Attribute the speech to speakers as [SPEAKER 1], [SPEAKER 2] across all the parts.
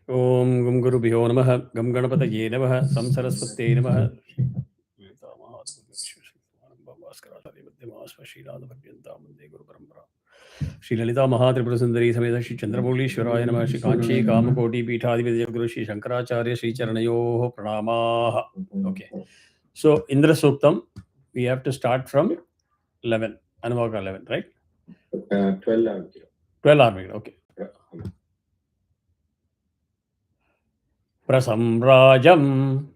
[SPEAKER 1] Om Gum Gurubhyo Namaha, Gum Ganapataye Namaha, Sam Saraswate Namaha. Shri Lalita Mahatripura Sundari Sameda Shri Chandramoulishwaraya Namaha, Shri Kanchi Kamakoti Peethadipati Guru Shri Shankaracharya Shri Charanayoho Pranamaha. Okay. So Indra Suktam, we have to start from 11, Anuvaka 11, right? 12 army, okay. Prasamrajam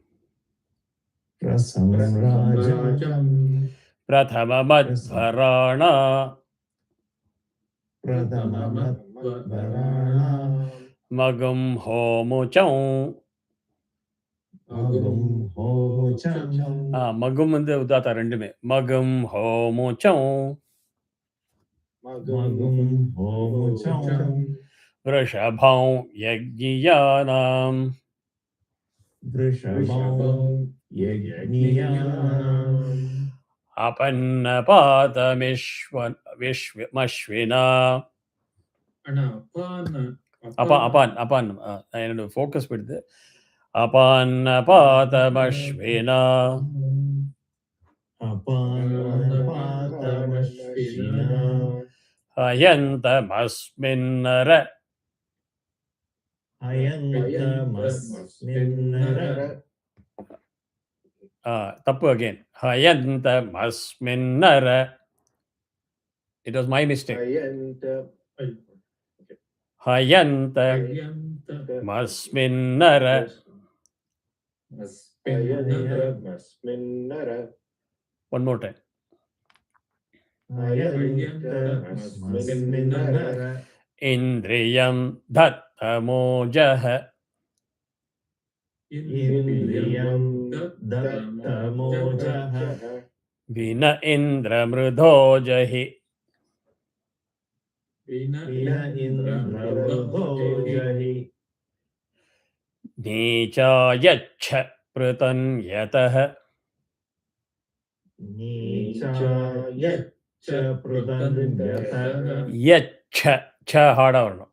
[SPEAKER 1] Prathamamad Magam Homucham. Magum வந்து உதாத்தா ரெண்டுமே மகம் ஹோமுச்சம் விருஷபம் யஜ்ஞியானாம் அபன்னபாதமிஸ்வமஸ்வினா upon என்னோட focus போயிடுது. அபான்னபாதமஸ்வினா ஹயந்தமஸ்மின்னர தப்பு again. ஹயந்தமஸ்மின்னர. It was my mistake. ஹயந்தமஸ்மின்னர. One more time. Indriyam dattamojah. Vina indramrudojahi. Nichayachha pratanyatah. Yacha cha hard out.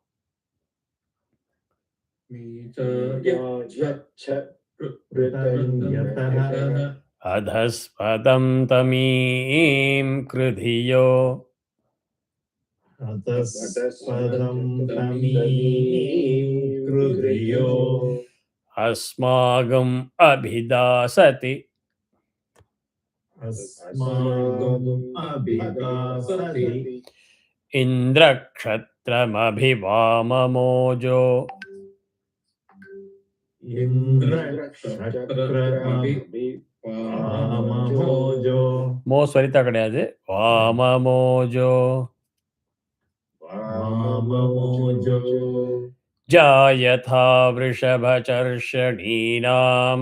[SPEAKER 1] Adhaspadam tamim krudhiyo. Asmagam abhidasati. Indra kshatram abhivamamojo. Mo swarita kadayadu. Vamamojo. Jayatha vrishabhacharshaninam.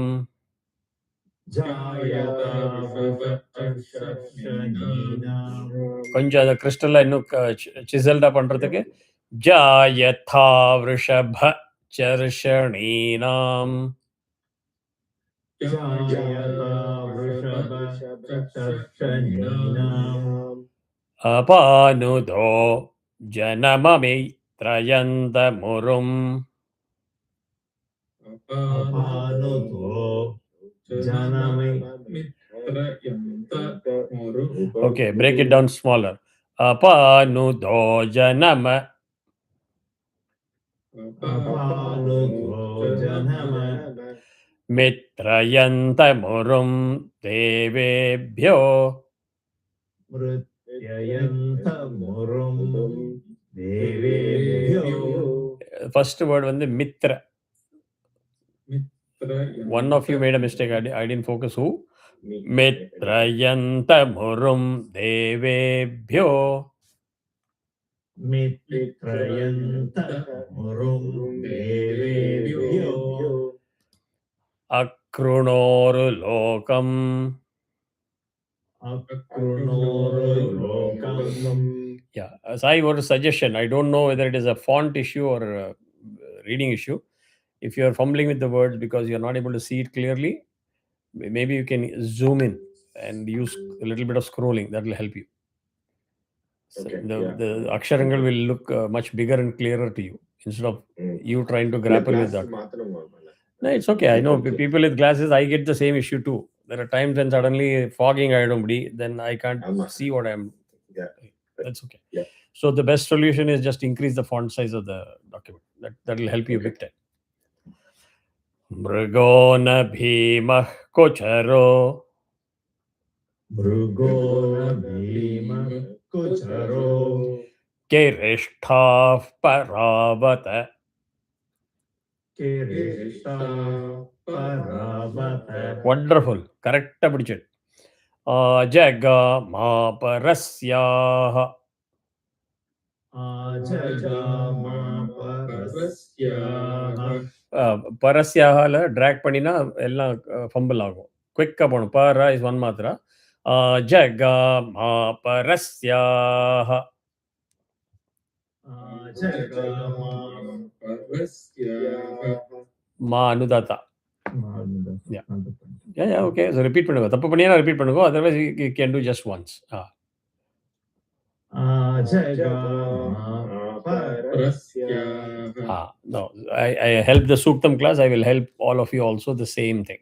[SPEAKER 1] கொஞ்சம் அந்த கிறிஸ்டல்ல இன்னும் சிசல்டா பண்றதுக்கு ஜாயதா விருஷப சர்ஷணீனாம். அபானுதோ ஜனமமி த்ரயந்த முரும். Okay, break it down smaller. Apanudo janama. Mitrayanta murum devebhyo. First word வந்து mitra. One of you made a mistake. I didn't focus. Who? Mitrayanta murum devebhyo. Akrunoru lokam. Yeah, Sai, what a suggestion. I don't know whether it is a font issue or a reading issue. If you are fumbling with the words because you are not able to see it clearly, maybe you can zoom in and use a little bit of scrolling. That will help you. So the aksharangal will look much bigger and clearer to you. instead of you trying to grapple with that. No, it's okay. I know people with glasses, I get the same issue too. There are times when suddenly fogging I don't be, then I can't see what I'm. That's okay. So the best solution is just increase the font size of the document. That will help you big time. Mrigo na bhimah kocharo. Kerishthah paravata. Wonderful. Correct. Jaga ma parasyaha. Parasyaha drag panina ella fumble agum. Quick ponu. Para is one matra. Jaga ma parasyaha. Ma anudata. Yeah, okay. So repeat பண்ணுங்க. தப்பு பண்ணியா repeat பண்ணுங்க. Otherwise you can do just once. No, I help the Suktam class. I will help all of you also the same thing,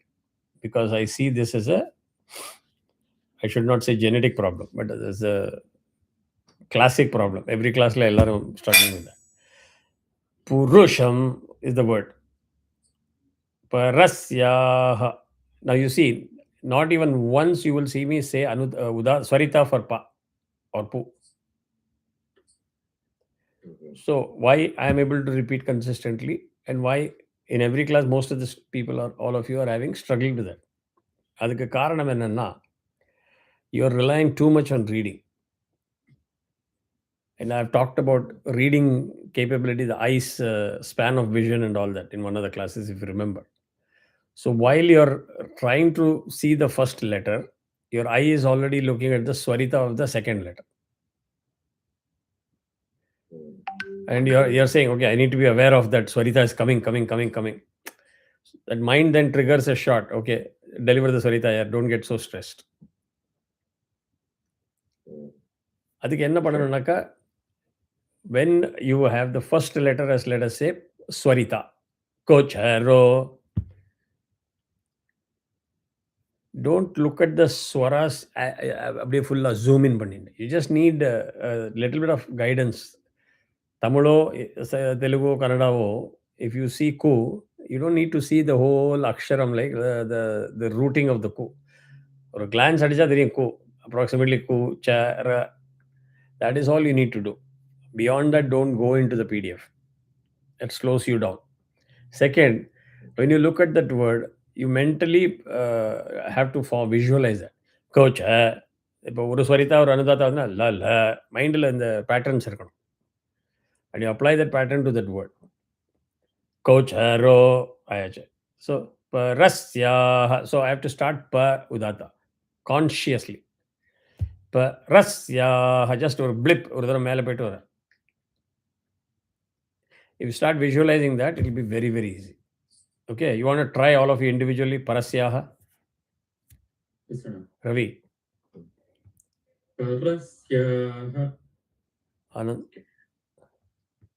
[SPEAKER 1] because I see this as I should not say genetic problem, but as a classic problem. Every class la ellarum struggling with that. Purusham is the word. Parasyaha. Now you see, not even once you will see me say Swarita for pa or pu. So why I am able to repeat consistently, and why in every class most of the people or all of you are having struggled with that. Adukku kaaranam enna, you are relying too much on reading. And I've talked about reading capability, the eye's span of vision and all that in one of the classes, if you remember. So while you're trying to see the first letter, your eye is already looking at the Swarita of the second letter. And you're saying, okay, I need to be aware of that. Swarita is coming. That mind then triggers a shot. Okay, deliver the Swarita here. Don't get so stressed. அதுக்கு என்ன பண்ணணும்னாக்கா, when you have the first letter as, let us say, Swarita, Kocharo, don't look at the swaras அப்படியே full zoom in பண்ணிட்டு. You just need a little bit of guidance. Tamilo, Telugu, Kannadavo, if you see ku, you don't need to see the whole aksharam, like the rooting of the ku. Or a glance adicha theriyum ku, approximately ku, cha, ra. That is all you need to do. Beyond that, don't go into the PDF. It slows you down. Second, when you look at that word, you mentally have to visualize that. Coach, இப்போ ஒரு ஸ்வரிதா ஒரு அனுதாத்தா வந்து ல மைண்டில் இந்த patterns இருக்கணும். And you apply that pattern to that word. Kocharo ayache. So parasyaha. So I have to start pa udata consciously. Parasyaha, just ஒரு blip ஒரு தடவை மேலே போயிட்டு வர. If you start visualizing that, it will be very, very easy. Okay, you want to try all of you individually? Parasyaha. Yes, sir. Ravi. Parasyaha. Anand.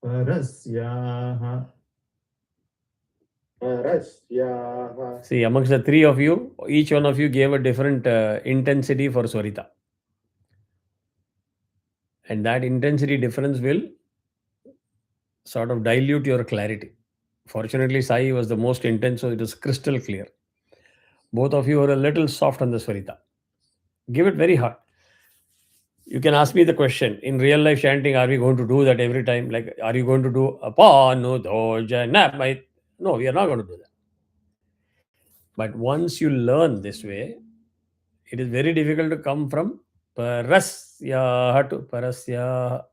[SPEAKER 1] Parasyaha. Parasyaha. See, amongst the three of you, each one of you gave a different intensity for Swarita. And that intensity difference will sort of dilute your clarity. Fortunately, Sai was the most intense, so it was crystal clear. Both of you were a little soft on the Swarita. Give it very hard. You can ask me the question, in real life chanting, are we going to do that every time? Like, are you going to do apanu doja nap? No, we are not going to do that. But once you learn this way, it is very difficult to come from parasyaha to parasyaha.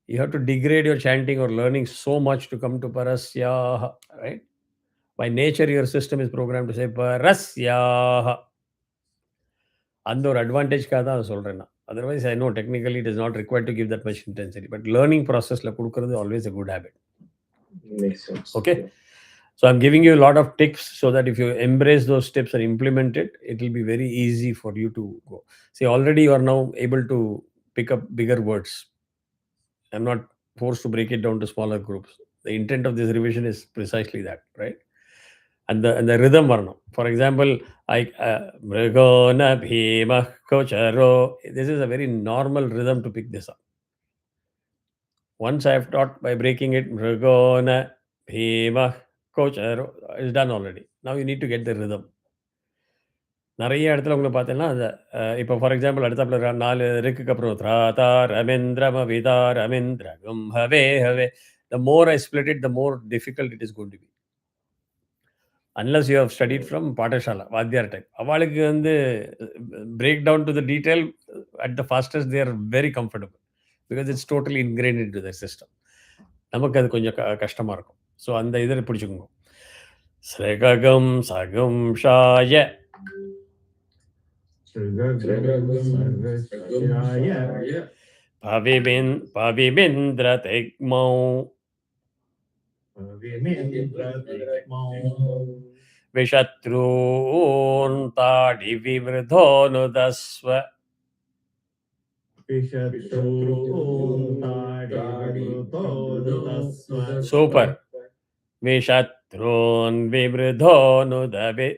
[SPEAKER 1] You have to degrade your chanting or learning so much to come to parasyaha, right? By nature, your system is programmed to say parasyaha. அந்த ஒரு அட்வான்டேஜ்க்காக தான் அதை சொல்கிறேன் நான். Otherwise I know technically it is not required to give that much intensity, but learning ப்ராசஸில் கொடுக்குறது always a good habit. Okay, so I'm giving you a lot of tips so that if you embrace those tips and implement it, it will be very easy for you to go. See, already you are now able to pick up bigger words. I'm not forced to break it down to smaller groups. The intent of this revision is precisely that, right? And the rhythm varnam. For example, Mrigona Bhima Kocharo. This is a very normal rhythm to pick this up. Once I have taught by breaking it, Mrigona Bhima Kocharo is done already. Now you need to get the rhythm. நிறைய இடத்துல உங்களுக்கு பார்த்தீங்கன்னா அந்த இப்போ for example அடுத்தாப்புல 4 ரிக்குக்கு அப்புறம் த்ராதா ரமேந்திரம விதா ரமேந்திரகம் ஹவே ஹவே. The more I split it, the more difficult it is going to be. Unless you have studied from Patashala, Vadyar type. அவளுக்கு வந்து break down to the detail at the fastest, they are very comfortable because it's totally ingrained into their system. நமக்கு அது கொஞ்சம் கஷ்டமாக இருக்கும். So அந்த இதில் பிடிச்சிக்கோங்க. ஸ்ரககம் சகம் ஷாய பவிபேந்திர தெக்மௌ விஷத்ரூன் தாடி விவருதோனுதஸ்வ. சூப்பர். விஷத்ரூன் விவருதோனுதவி.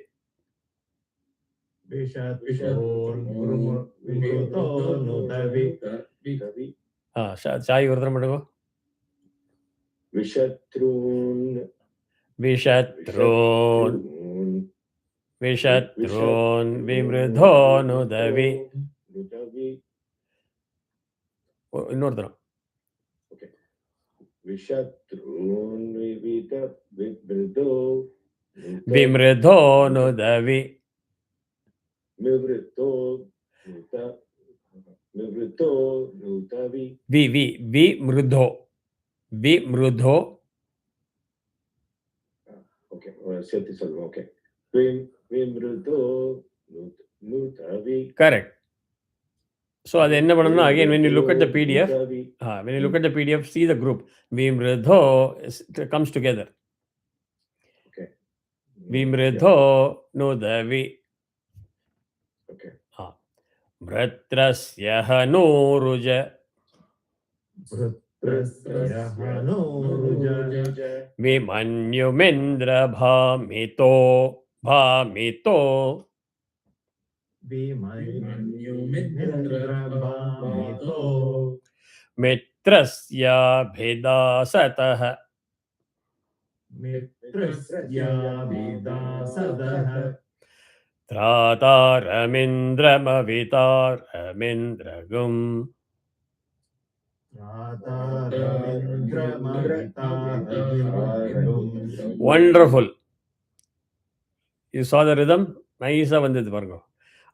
[SPEAKER 1] சாய் ஒருத்தரம் பண்ணுங்க. விஷத்ரூன் விஷத்ரூன் விமృధోనుதவி. இன்னொருத்தரம். விமృధోనుதவி. விமృధோ.
[SPEAKER 2] Okay, சேர்த்து சொல்லுங்க. Okay,
[SPEAKER 1] correct. So அது என்ன பண்ணணும்னா again when you look at the PDF, when you look at the PDF, see the group vimridho comes together.
[SPEAKER 2] Okay,
[SPEAKER 1] vimridho nudavi.
[SPEAKER 2] Okay,
[SPEAKER 1] Vratrasya hanuruja. Vimanyumendra bhamito. Mitrasya bhedasatah. Trataramindramavitaramindregum. Wonderful. You saw the rhythm? நைஸாக வந்தது பாருங்க.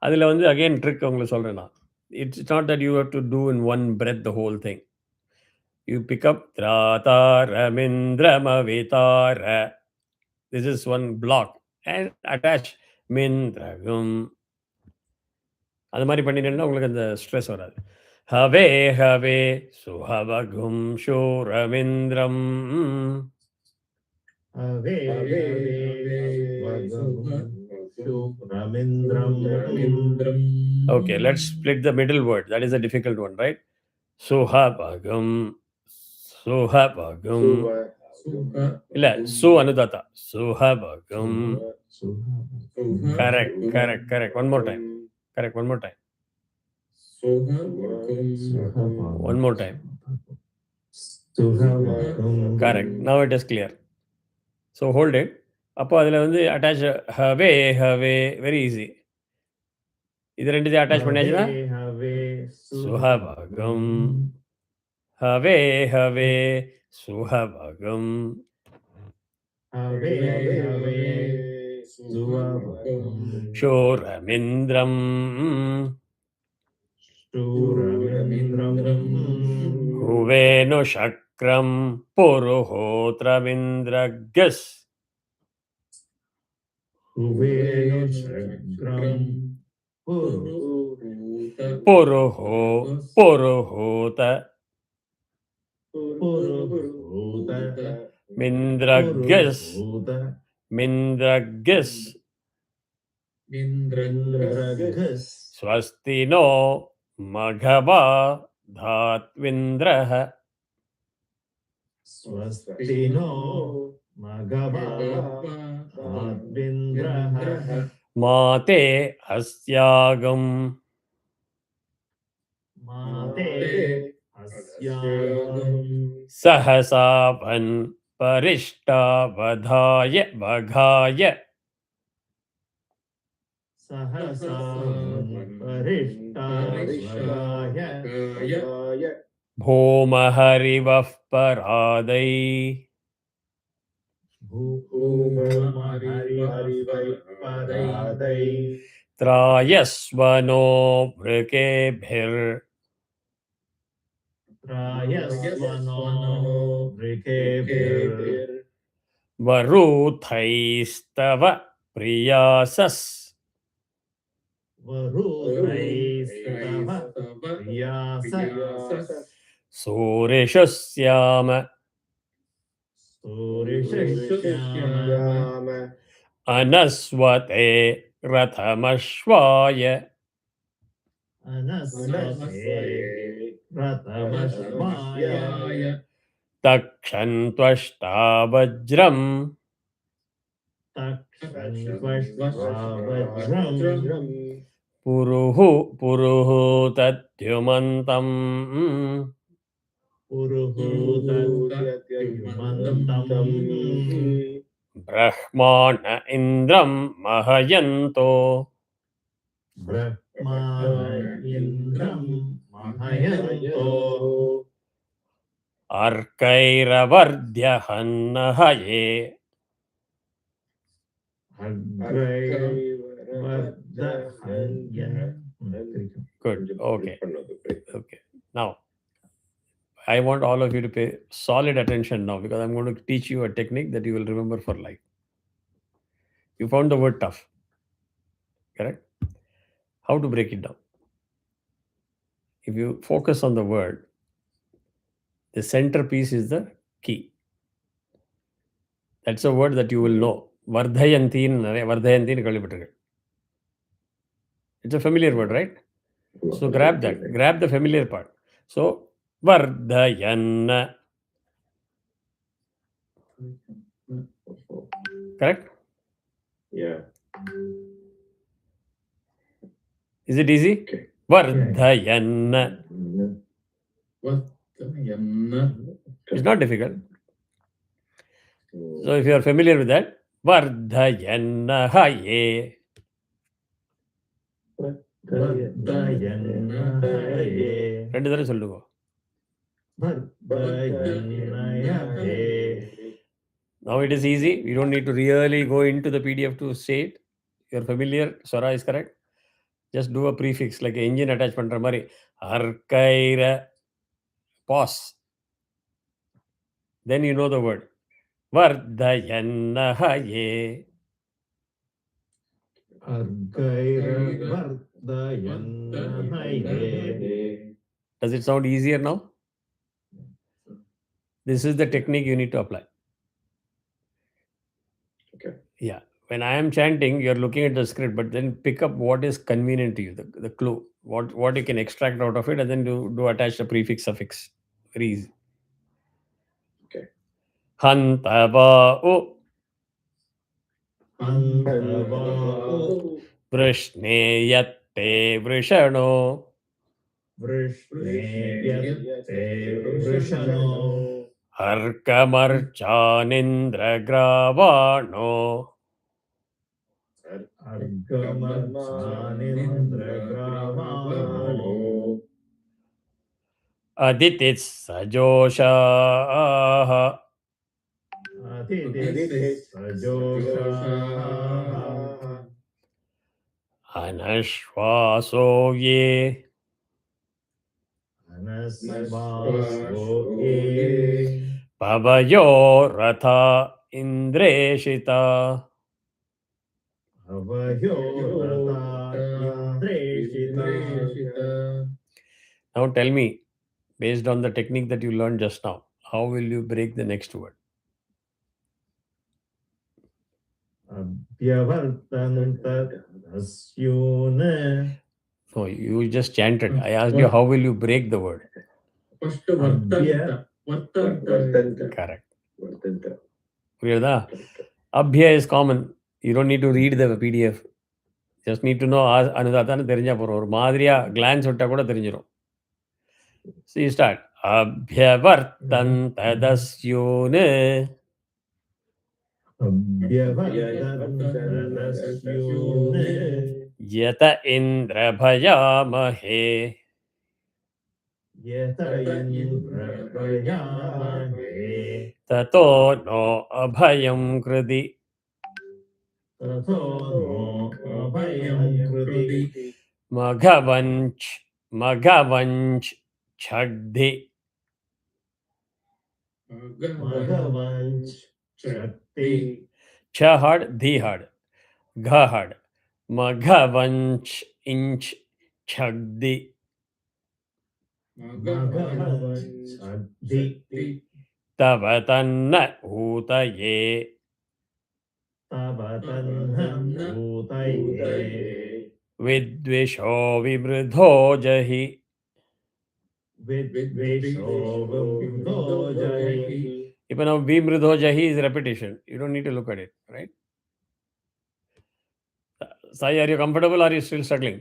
[SPEAKER 1] அதில் வந்து again trick உங்களுக்கு சொல்கிறேன் நான். It's not that you have to do in one breath the whole thing. You pick up Trataramindramavitara. This is one block. And attach Mindragum. அது மாதிரி பண்ணிட்டேன்னா உங்களுக்கு அந்த ஸ்ட்ரெஸ் வராது. ஹவே ஹவே சுஹவகும் ஷூரமிந்திரம். Okay, let's split the middle word. That is a difficult one, right? Suhabagam. இல்ல சு அனுதாத்தா. சுஹபகம். Correct. One more time. One more time. Correct. Now it is clear. So hold it. அப்போ அதில் வந்து அட்டாச் ஹவே வெரி ஈஸி. இது ரெண்டுத்தையும் attach பண்ணியாச்சுன்னா சுஹபகம். ஹவே சுஹபகம். ஷூரமிந்திரம். ஹுவேனு சக்ரம் புருஹோத்ரமிந்திரகஸ். புருஹோத மிந்திரகஸ். ஸ்வஸ்தினோ மகவா தாத்விந்திரஹ.
[SPEAKER 3] Swasti no Magava Advindraha
[SPEAKER 1] Mate Asyagam
[SPEAKER 3] Mate Asyagam
[SPEAKER 1] Sahasavan Parishta Vadhaya Bhagaya
[SPEAKER 3] Sahasavan Parishta Vagaya
[SPEAKER 1] Bhomaharivav Paradai
[SPEAKER 3] Bhuma Harivai Paradai
[SPEAKER 1] Trayasvano Vrikebhir
[SPEAKER 3] Trayasvano Vrikebhir
[SPEAKER 1] Varuthaistava Priyasas
[SPEAKER 3] Varutraistava Priyasa
[SPEAKER 1] Surishasyama
[SPEAKER 3] Surishasyama
[SPEAKER 1] Anaswate Rathamashvaya
[SPEAKER 3] Anasvate Ratamashvaya
[SPEAKER 1] Takshantwashta Vajram
[SPEAKER 3] Takshantvaśvavajram
[SPEAKER 1] Puruhu Tatyumantam
[SPEAKER 3] Puruhutatyumantam
[SPEAKER 1] Brahmana Indram Mahayanto
[SPEAKER 3] Brahmana Indram Mahayanto
[SPEAKER 1] Arkairavardyahanahaye
[SPEAKER 3] Agraivardahanyan.
[SPEAKER 1] Good. Okay. Okay. Now, I want all of you to pay solid attention now because I'm going to teach you a technique that you will remember for life. You found the word tough, correct? How to break it down? If you focus on the word, the centerpiece is the key. That's a word that you will know. Vardhayanti. It's a familiar word, right? So grab that. Grab the familiar part. So Vardhayan. Correct?
[SPEAKER 2] Yeah.
[SPEAKER 1] Is it easy?
[SPEAKER 2] Okay.
[SPEAKER 1] Vardhayan. It's not difficult. So if you are familiar with that, Vardhayan Haye.
[SPEAKER 3] Vardhayannahaye
[SPEAKER 1] ரெண்டு தடவை சொல்லுங்க.
[SPEAKER 3] Vardhayannahaye
[SPEAKER 1] Now it is easy. You don't need to really go into the PDF to say it. You're familiar. Swara is correct. Just do a prefix like an engine attach பண்ற மாதிரி. Arkaira. Pause. Then you know the word. Vardhayannahaye.
[SPEAKER 3] Arkaira
[SPEAKER 1] Does it sound easier now? This is the technique you need to apply.
[SPEAKER 2] Okay.
[SPEAKER 1] Yeah. When I am chanting, you're looking at the script, but then pick up what is convenient to you, the clue, what you can extract out of it, and then do attach the prefix, suffix. Very easy.
[SPEAKER 2] Okay.
[SPEAKER 1] Hantava'u
[SPEAKER 3] Hantava'u
[SPEAKER 1] Vrishneyatte Vrishano
[SPEAKER 3] Vrishneyatte Vrishano
[SPEAKER 1] Arkamarchanindra Gravano
[SPEAKER 3] Argamarchanindra
[SPEAKER 1] Aditits Sajoshaha
[SPEAKER 3] Adittis Sajoshaha
[SPEAKER 1] Anashvaso Ye
[SPEAKER 3] Anasvaso Ye
[SPEAKER 1] Pavayo Ratha Indreshita
[SPEAKER 3] Avayo Rata Indreshita.
[SPEAKER 1] Now tell me, based on the technique that you learned just now, how will you break the next word?
[SPEAKER 3] Abhyavartanta Asyuna.
[SPEAKER 1] No, you just chanted. I asked you, how will you break the word?
[SPEAKER 3] Abhya
[SPEAKER 1] Correct. புரியுதா? அப்யா is common. You don't need to read the PDF. Just need to know அனுதாத்தான்னு தெரிஞ்சா போறோம். ஒரு மாதிரியா glance விட்டா கூட தெரிஞ்சிடும். So you start. அப்யவர்த்தன் ததஸ்யூனு யத இந்திரபயாமஹே ததோ no அபயம் கிருதி மகவஞ்ச் மகவஞ்ச் சக்தி ச ஹார்ட் தி ஹார்ட் घ ஹார்ட் மகவஞ்ச் இஞ்ச் சக்தி தவ தன்ன ஊதயே வித்விஷோ விவ்ருதோ ஜஹி இப்போ now விம்ருதோ ஜஹி is repetition. You don't need to look at it, right? Sai, are you comfortable or are you still struggling?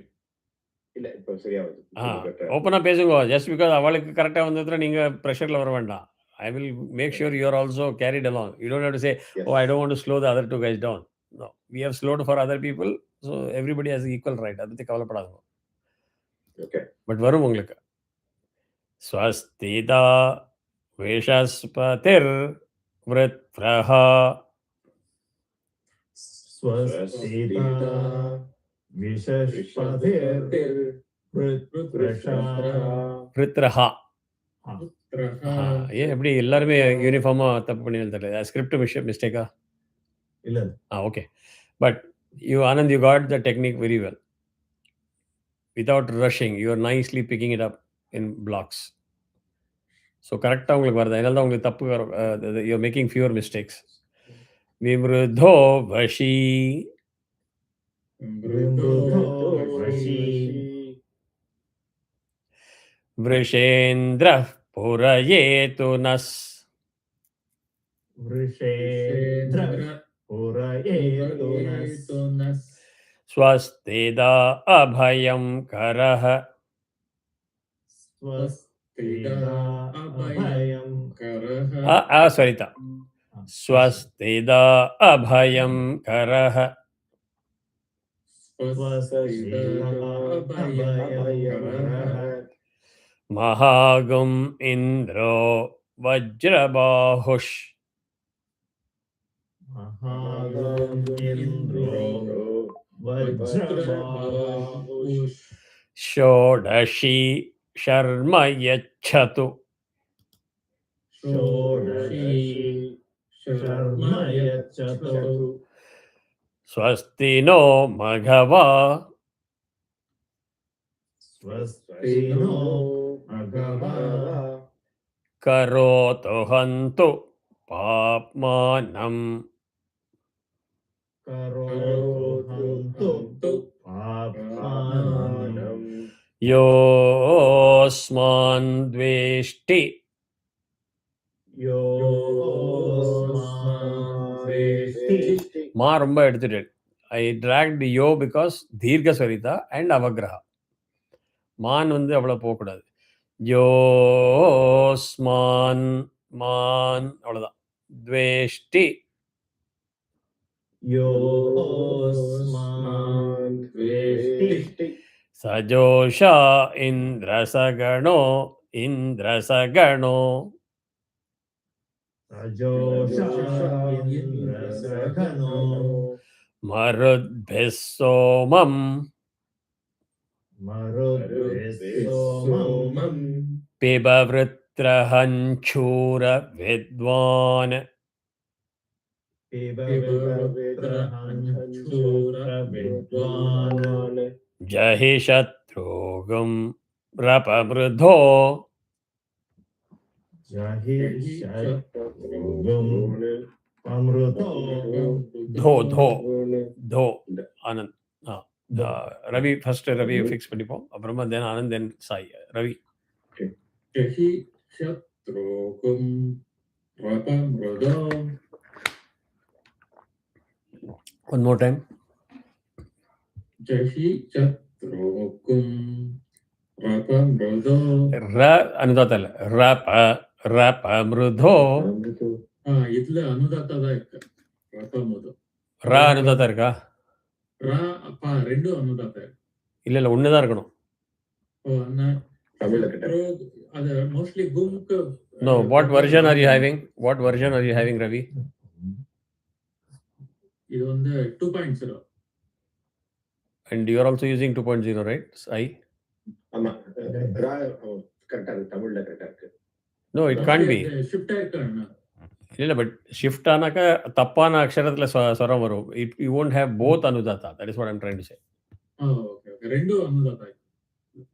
[SPEAKER 2] இல்ல இப்போ சரியா வருது.
[SPEAKER 1] ஓப்பனாக பேசுங்க. ஜஸ்ட் பிகாஸ் அவளுக்கு கரெக்டாக வந்ததுல நீங்கள் ப்ரெஷரில் வர வேண்டாம். I will make sure you are also carried along. You don't have to say, oh, I don't want to slow the other two guys down. No, we have slowed for other people, so everybody has equal right. அதை பற்றி கவலைப்படாதுங்க.
[SPEAKER 2] Okay.
[SPEAKER 1] But வரும் உங்களுக்கு. ஸ்வஸ்திதா விஷஸ்பதிர் விருத்ரஹா விருத்ரஹா. ஏன் எப்படி எல்லாருமே யூனிஃபார்மாக தப்பு பண்ணி தெரியல? ஸ்கிரிப்ட் மிஸ்டேக்கா?
[SPEAKER 3] இல்லை.
[SPEAKER 1] Okay. But you Anand, you got the technique very well. Without rushing, you are nicely picking it up in blocks. So கரெக்டாக உங்களுக்கு வருது. அதனால தான் உங்களுக்கு தப்பு வரும். You are making fewer mistakes. விம்ருதோ Vashi விருஷேந்திர புரயேது நஸ் ஸ்வஸ்திதா Abhayam கரஹ Saritha ஸ்வஸ்திதா Abhayam கரஹ மகாகும் இந்திரோ வஜ்ரபாஹுஷ் ஷோடஷி ஷர்ம யச்சது Swasti no மகவா கரோது ஹந்து பாப்மானம் யோஸ்மான் த்வேஷ்டி மா ரொம்ப எடுத்துட்டு ஐ டிராக்ட் யோ பிகாஸ் தீர்க்க சரிதா அண்ட் அவகிரஹா. மான் அவ்வளோ போகக்கூடாது. யோஸ்மான் மான் அவ்வளோதான். த்வேஷ்டி சஜோஷா இந்திரசகணோ இந்திரசகணோ மருத்பிஸ் சோமம் பிபவ்ருத்ரஹஞ்சூர வித்வான் ஜஹி சத்ருகம் ரபமிருதோ தோ தோ தோ ஆனந்த். ரவி ஃபர்ஸ்ட் ரவி ஃபிக்ஸ் பண்ணிப்போம். அப்புறமா தென் ஆனந்த் தென் Sai. Ravi
[SPEAKER 4] Shatrokum Rapamrudo.
[SPEAKER 1] One more time.
[SPEAKER 4] Jahi Chatrokum Rapamrudo.
[SPEAKER 1] Ra anudatala. Rapa mrudho.
[SPEAKER 4] இதுல அனுதாத்தா தான் இருக்கு. ரப்பமுது.
[SPEAKER 1] Ra அனுதாத்தா இருக்கா?
[SPEAKER 4] ரா அப்பா ரெண்டும் அனுதாத்தா இருக்கு.
[SPEAKER 1] இல்ல ஒண்ணுதான் இருக்கணும்.
[SPEAKER 2] தமிழ்ல கிட்ட.
[SPEAKER 4] அது mostly கும்க்கு.
[SPEAKER 1] No, what version are you having? What version are you having, Ravi?
[SPEAKER 4] இது வந்து 2.0.
[SPEAKER 1] And you are also using 2.0, right? I?
[SPEAKER 2] ஆமா. கரெக்டா இருக்கு. தமிழ்ல கரெக்டா இருக்கு.
[SPEAKER 1] No, it can't be.
[SPEAKER 4] Shift ஆயிருக்கு.
[SPEAKER 1] இல்ல பட் ஷிஃப்ட் ஆனாக்க தப்பான அக்ஷரத்துல ஸ்வரம் வரும். You won't have both anudatta. That is what I'm trying to say.
[SPEAKER 4] Okay ரெண்டும் அனுதாத்தா.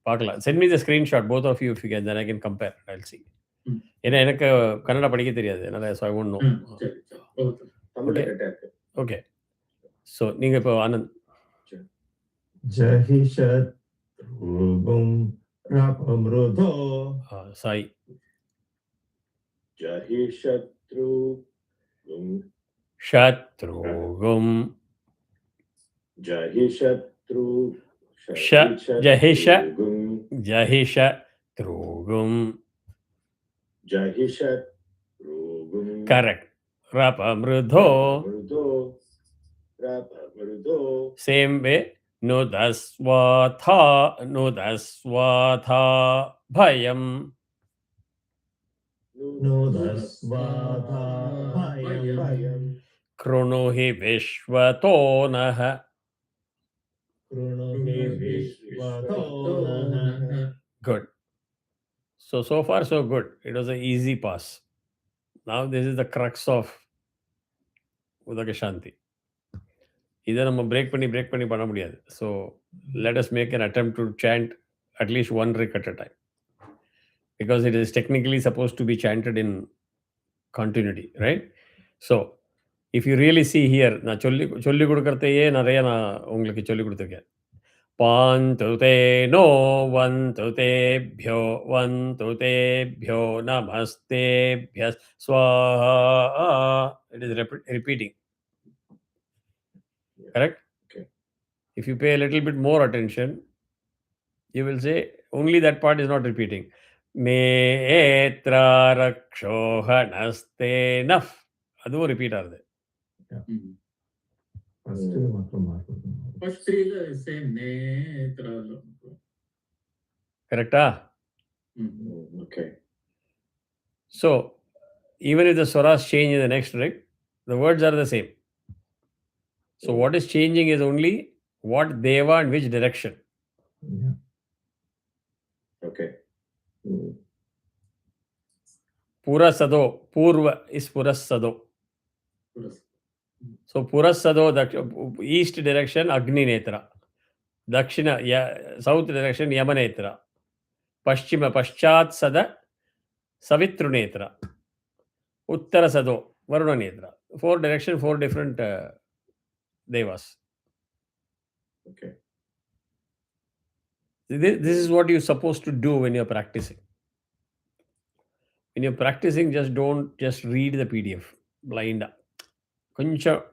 [SPEAKER 1] பார்க்கலாம். Send me the screenshot, both of you, if you can, then I can compare. I'll see. ஏன்னா எனக்கு கன்னடா படிக்க தெரியாது. அதனால so I won't know.
[SPEAKER 4] சரி.
[SPEAKER 2] தமிழ்ல கரெக்டா இருக்கு.
[SPEAKER 1] Okay. So நீங்க இப்போ Anand.
[SPEAKER 3] Jahi Shatrugum Rapamrudo.
[SPEAKER 1] Sai.
[SPEAKER 2] Jahi Shatrugum.
[SPEAKER 1] Shatrugum.
[SPEAKER 2] Jahi Shatru.
[SPEAKER 1] Jahisha. Jahisha. Trugum.
[SPEAKER 2] Jahisha. Trugum.
[SPEAKER 1] Correct. Rapamrudho.
[SPEAKER 2] Rapamrudo.
[SPEAKER 1] Same way. Nudasvatha. Nudasvatha. Bhayam.
[SPEAKER 3] Nudasvatha Bhayam.
[SPEAKER 1] Krunuhi Vishvato Naha.
[SPEAKER 3] Krunuhi Vishvato Naha.
[SPEAKER 1] Good. So far so good. It was an easy pass. Now this is the crux of Udagashanti. இதை நம்ம break பண்ணி பண்ண முடியாது. So let us make an attempt to chant at least one rik at a time. Because it is technically supposed to be chanted in continuity, right? So if you really see here, நான் சொல்லி கொடுக்கறதையே நிறைய நான் உங்களுக்கு சொல்லி கொடுத்துருக்கேன். பாந்து தேனோ வந்து தேப்யோ வந்து தேப்யோ நமஸ்தேப்ய ஸ்வாஹா. It is repeating. Correct?
[SPEAKER 2] Okay.
[SPEAKER 1] If you pay a little bit more attention, you will say only that part is not repeating. Metra rakshohanaste naf. அதுவும் ரிப்பீட் ஆகுது.
[SPEAKER 4] ஃபர்ஸ்ட் த்ரீல சேம் நேத்ரால.
[SPEAKER 1] கரெக்டா?
[SPEAKER 2] Okay.
[SPEAKER 1] So even if the swaras change in the next rig, the words are the same. So what is changing is only what deva and which direction.
[SPEAKER 2] Okay.
[SPEAKER 1] Purasado. Purva is Purasado. So Purasado, east direction Agni Netra. Dakshina, south direction Yamanetra. Paschima, Paschat Sada Savitru Netra. Uttara Sado Varuna Netra. 4 direction, 4 different devas.
[SPEAKER 2] Okay.
[SPEAKER 1] This is what you're supposed to do when you're practicing. When you're practicing, don't just read the PDF blind.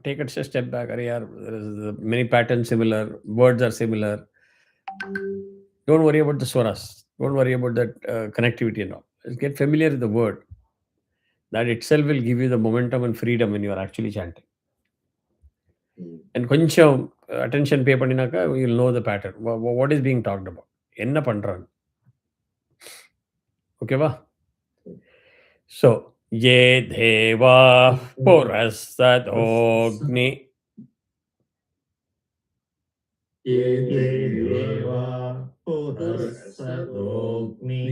[SPEAKER 1] Take a step back. There is many patterns similar, words are similar. Don't worry about the swaras. Don't worry about that connectivity and all. Just get familiar with the word. That itself will give you the momentum and freedom when you are actually chanting. And koncham attention pay panninaka, you'll know the pattern. What is being talked about? Enna pandran. Okay va? So ye deva purasadogni.
[SPEAKER 3] Ye deva purasadogni.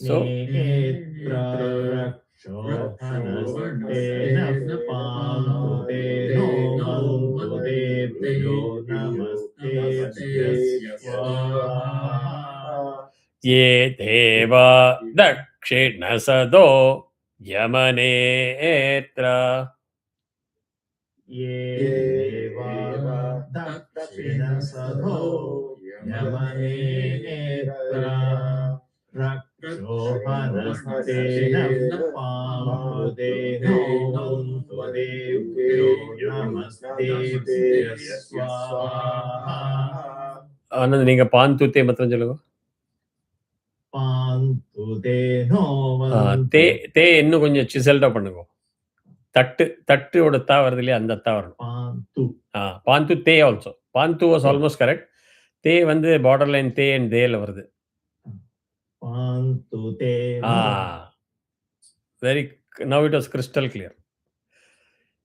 [SPEAKER 1] So
[SPEAKER 3] Netra rakshohanastena pante no mantudebhyo namastebhyo swaha.
[SPEAKER 1] ye deva dakshina sado yamanetra.
[SPEAKER 3] Ye deva dakshina sado yamanetra रक्षोहनस्तेन पांकृतेनो वन्तु देव्यो नमस्तेभ्यः स्वाहा
[SPEAKER 1] ஆனந்த் நீங்க பாந்துத்தே மாத்திரம் சொல்லுங்க.
[SPEAKER 3] पान्तुतेनो
[SPEAKER 1] தே
[SPEAKER 3] वन्तु
[SPEAKER 1] தே இன்னும் கொஞ்சம் சிசல்டா பண்ணுங்க. தட்டோட தா வருது இல்லையா, அந்த தா வரணும்.
[SPEAKER 3] पान्तु
[SPEAKER 1] பாந்து தே ஆல்சோ. பாந்து வாஸ் ஆல்மோஸ்ட் கரெக்ட். தே வந்து பார்டர் லைன் தே அண்ட் தேல வருது.
[SPEAKER 3] पान्तुतेनो
[SPEAKER 1] very now it was crystal clear.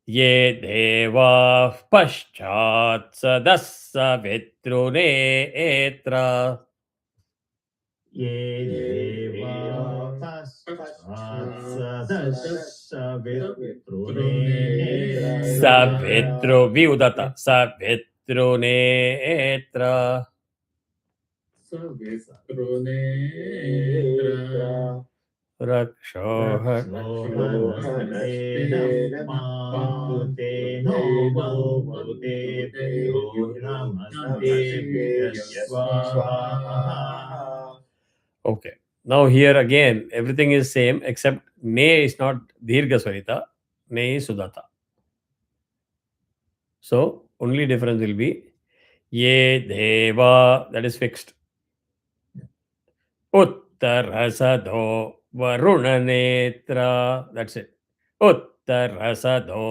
[SPEAKER 1] ये देवाः पश्चात् सदस्स वित्रुनेत्र
[SPEAKER 3] ये देवा
[SPEAKER 1] स वित्रुविउदत स वित्रुनेत्र रक्षोः Okay. Now here again everything is same except ne is not dirgha swarita, ne is sudata. So only difference will be ye deva, that is fixed. Uttarasado varunanetra, that's it. Uttarasado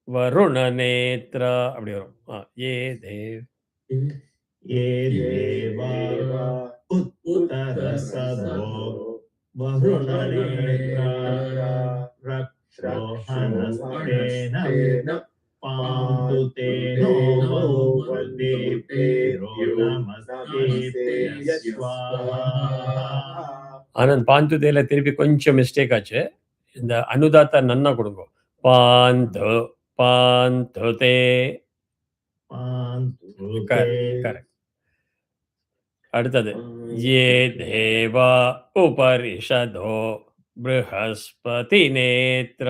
[SPEAKER 1] varunanetra அப்படி வரும். ye dev
[SPEAKER 3] ये देवा उत्तरसदो वरुणनेत्रा रक्षोहनस्तेन पान्तुतेनो वन्देभ्यो नमस्तेभ्यः स्वाहा
[SPEAKER 1] ஆனந்த் பாந்துதேல திருப்பி கொஞ்சம் mistake ஆச்சு. இந்த அனுதாத்தா நன்னா கொடுங்க. பாந்து பாந்துதே கரெக்ட். அடுத்தது ये देवा उपरिषदो बृहस्पति नेत्र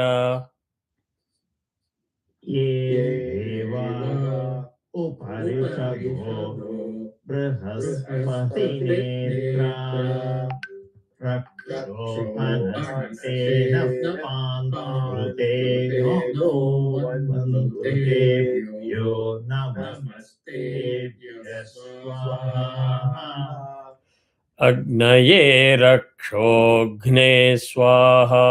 [SPEAKER 3] ये देवा उपरिषदो बृहस्पतिनेत्रा रक्षोहनस्तेन पान्तुतेनो वन्देभ्यो नमस्तेभ्यः स्वाहा
[SPEAKER 1] अग्नये रक्षोघ्ने स्वाहा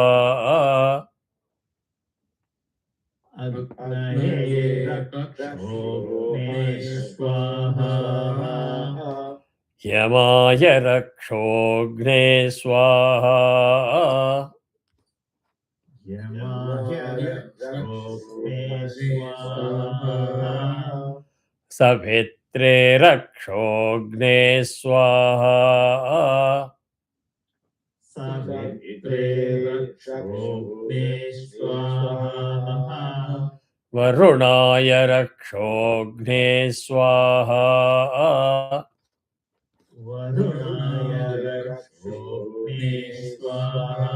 [SPEAKER 3] अग्नये रक्षोघ्ने स्वाहा
[SPEAKER 1] यमाय रक्षोघ्ने स्वाहा
[SPEAKER 3] यमाय रक्षोघ्ने स्वाहा
[SPEAKER 1] सवित्रे रक्षोघ्ने स्वाहा
[SPEAKER 3] सवित्रे रक्षोघ्ने स्वाहा
[SPEAKER 1] वरुणाय रक्षोघ्ने स्वाहा
[SPEAKER 3] वरुणाय रक्षोघ्ने स्वाहा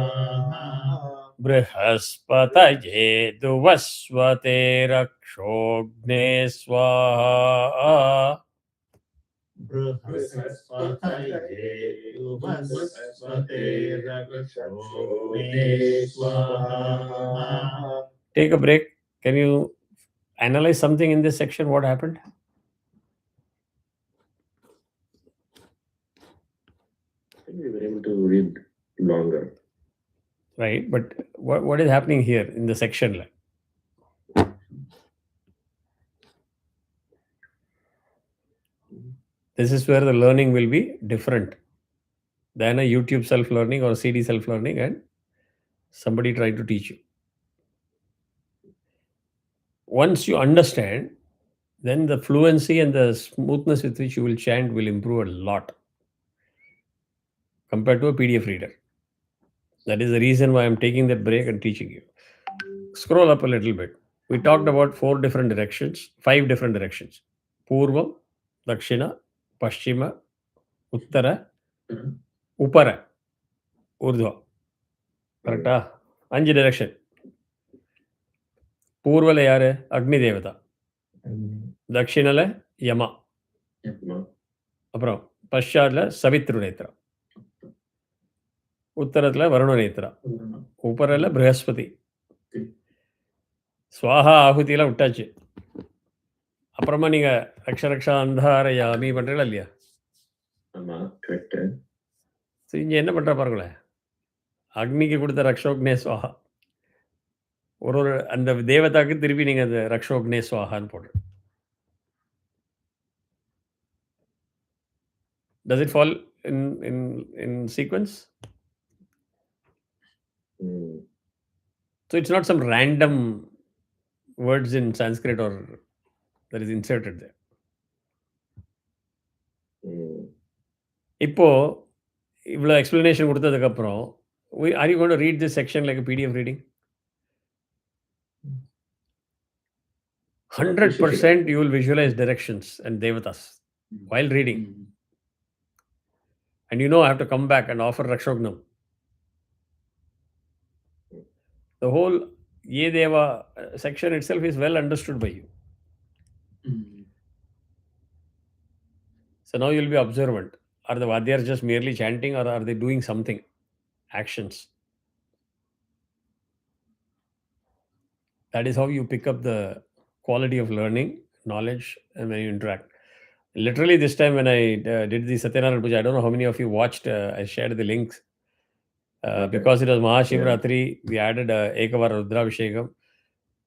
[SPEAKER 1] बृहस्पतये दुवस्वते रक्षोघ्ने स्वाहा
[SPEAKER 3] बृहस्पतये दुवस्वते रक्षोघ्ने स्वाहा
[SPEAKER 1] Take a break. Can you analyze something in this section? What happened?
[SPEAKER 2] We were able to read longer.
[SPEAKER 1] Right, but what is happening here in the section? This is where the learning will be different than a YouTube self-learning or a CD self-learning and somebody trying to teach you. Once you understand, then the fluency and the smoothness with which you will chant will improve a lot compared to a PDF reader. That is the reason why I'm taking that break and teaching you. Scroll up a little bit. We talked about 5 different directions. Purva, Dakshina, Paschima, Uttara, Upara, Urdhva. Correct? 5 direction. Purvala yaru? Agni Devata. Dakshinala Yama. அப்புறம் பஷாட்ல சவித்ரு நேத்ரா. உத்தரத்தில் வருணநேத்ரா,
[SPEAKER 4] வருணம்.
[SPEAKER 1] உப்பரில் ப்ரஹஸ்பதி.
[SPEAKER 4] சரி.
[SPEAKER 1] ஸ்வாஹா ஆகுதியெல்லாம் விட்டாச்சு. அப்புறமா நீங்கள் ரக்ஷா அந்தாரயாமி பண்ணுறீங்களா இல்லையா?
[SPEAKER 2] ஆமா, correct.
[SPEAKER 1] So இங்கே என்ன பண்ணுற பாருங்களேன், அக்னிக்கு கொடுத்த ரக்ஷோக்னே ஸ்வாஹா, ஒரு அந்த தேவதாக்கு திருப்பி நீங்கள் அந்த ரக்ஷோக்னே ஸ்வாஹான்னு போடுற. Does it fall in sequence? So it's not some random words in Sanskrit or that is inserted there. இப்போ இவ்வளோ எக்ஸ்பிளனேஷன் கொடுத்ததுக்கப்புறம் are you going to read this section like a PDF reading? 100% you will visualize directions and devatas while reading. And you know I have to come back and offer Rakshognam. The whole Ye Deva section itself is well understood by you. So now you'll be observant. Are the Vadyars just merely chanting or are they doing something? Actions. That is how you pick up the quality of learning, knowledge, and when you interact. Literally this time when I did the Satyanarayana Puja, I don't know how many of you watched, I shared the links. Because it was Mahashivratri, we added Ekavara Rudravishekam,